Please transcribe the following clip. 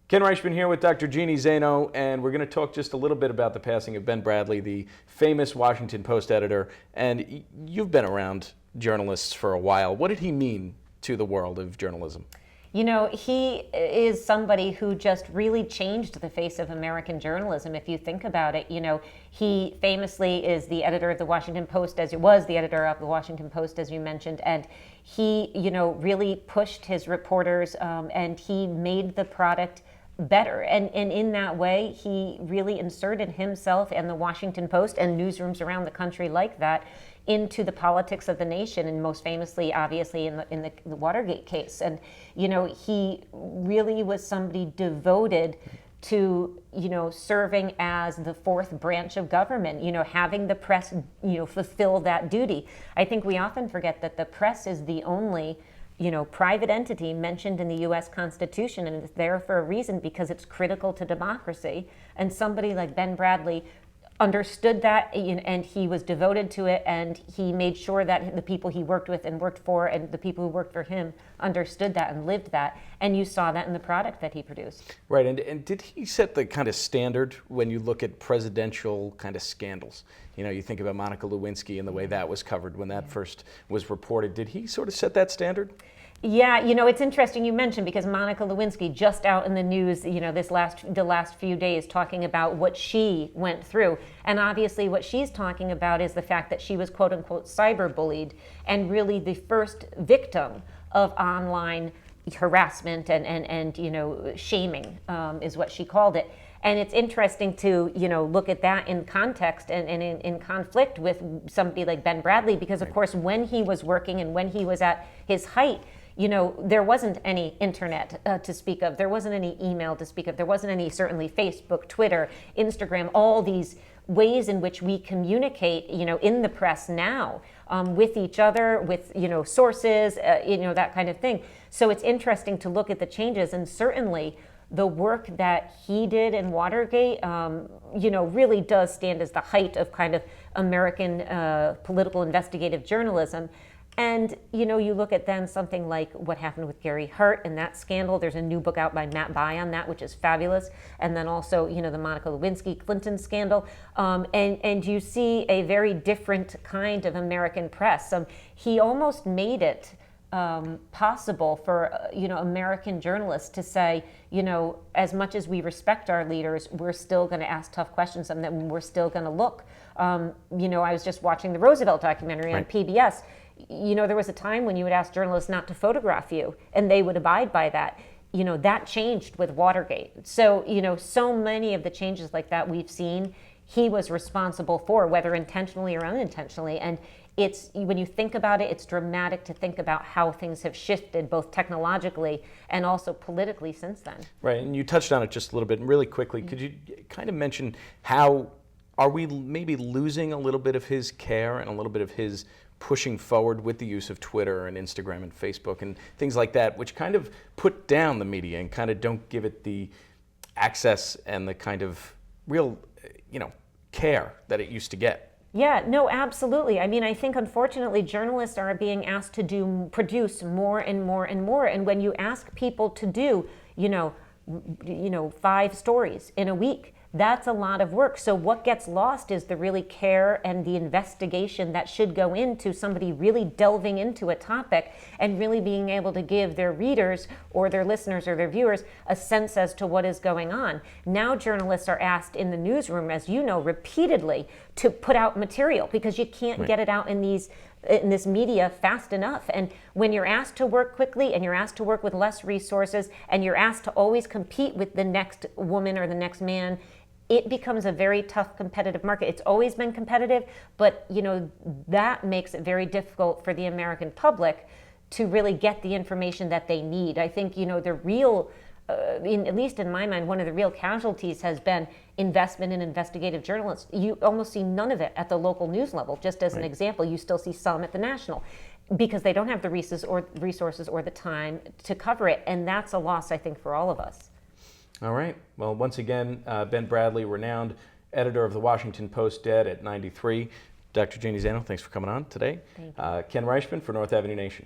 Ken Reischmann here with Dr. Jeanne Zaino, and we're going to talk just a little bit about the passing of Ben Bradlee, the famous Washington Post editor. And you've been around journalists for a while. What did he mean to the world of journalism? You know, he is somebody who just really changed the face of American journalism. If you think about it, he famously is the editor of the Washington Post, as he was the editor of the Washington Post, as you mentioned, and he, really pushed his reporters and he made the product better. And in that way, he really inserted himself and the Washington Post and newsrooms around the country like that into the politics of the nation, and most famously, obviously, in the Watergate case. And, he really was somebody devoted to, serving as the fourth branch of government, having the press, fulfill that duty. I think we often forget that the press is the only private entity mentioned in the U.S. Constitution, and it's there for a reason, because it's critical to democracy. And somebody like Ben Bradlee understood that, and he was devoted to it, and he made sure that the people he worked with and worked for, and the people who worked for him, understood that and lived that. And you saw that in the product that he produced. Right, and did he set the kind of standard when you look at presidential kind of scandals? You think about Monica Lewinsky and the way that was covered when that first was reported. Did he sort of set that standard? Yeah, it's interesting you mentioned, because Monica Lewinsky just out in the news, the last few days, talking about what she went through. And obviously what she's talking about is the fact that she was quote unquote cyberbullied, and really the first victim of online harassment and shaming is what she called it. And it's interesting to, look at that in context and in conflict with somebody like Ben Bradlee, because of course when he was working and when he was at his height, there wasn't any internet to speak of. There wasn't any email to speak of. There wasn't any, certainly, Facebook, Twitter, Instagram, all these ways in which we communicate, in the press now with each other, with, sources, that kind of thing. So it's interesting to look at the changes, and certainly the work that he did in Watergate, really does stand as the height of kind of American political investigative journalism. And, you look at then something like what happened with Gary Hart and that scandal. There's a new book out by Matt Bai on that, which is fabulous. And then also, the Monica Lewinsky Clinton scandal. And you see a very different kind of American press. He almost made it possible for, American journalists to say, as much as we respect our leaders, we're still going to ask tough questions of them, and we're still going to look. I was just watching the Roosevelt documentary on PBS. There was a time when you would ask journalists not to photograph you, and they would abide by that. That changed with Watergate. So, so many of the changes like that we've seen, he was responsible for, whether intentionally or unintentionally. And it's, when you think about it, it's dramatic to think about how things have shifted, both technologically and also politically since then. Right, and you touched on it just a little bit. And really quickly, could you kind of mention how are we maybe losing a little bit of his care and a little bit of his pushing forward with the use of Twitter and Instagram and Facebook and things like that, which kind of put down the media and kind of don't give it the access and the kind of real, care that it used to get? Yeah, no, absolutely. I mean, I think unfortunately journalists are being asked to produce more and more and more. And when you ask people to do, 5 stories in a week, that's a lot of work. So what gets lost is the really care and the investigation that should go into somebody really delving into a topic and really being able to give their readers or their listeners or their viewers a sense as to what is going on. Now journalists are asked in the newsroom, as you know, repeatedly to put out material, because you can't get it out in this media fast enough. And when you're asked to work quickly and you're asked to work with less resources and you're asked to always compete with the next woman or the next man, it becomes a very tough competitive market. It's always been competitive, but that makes it very difficult for the American public to really get the information that they need. I think the real, at least in my mind, one of the real casualties has been investment in investigative journalists. You almost see none of it at the local news level. Just as an example, you still see some at the national, because they don't have the resources or the time to cover it, and that's a loss, I think, for all of us. All right. Well, once again, Ben Bradlee, renowned editor of the Washington Post, dead at 93. Dr. Jeanne Zaino, thanks for coming on today. Thank you. Ken Reischmann for North Avenue Nation.